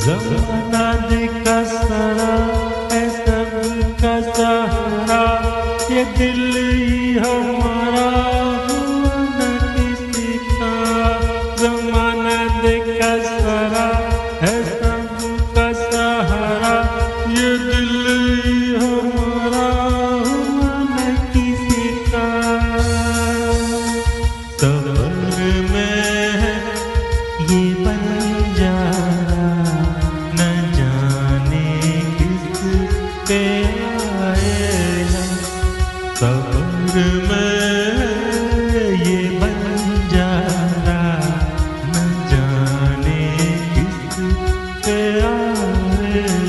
जमाना का सारा है सबका सहारा, ये दिल ही हमारा हुआ न किसी का। जमाना का सारा है सबका सहारा, ये दिल ही हमारा हुआ न किसी का। सबर में है ये बंजारा, न जाने किस पे आएगा। सबर में है ये बंजारा, न जाने किस पे आएगा।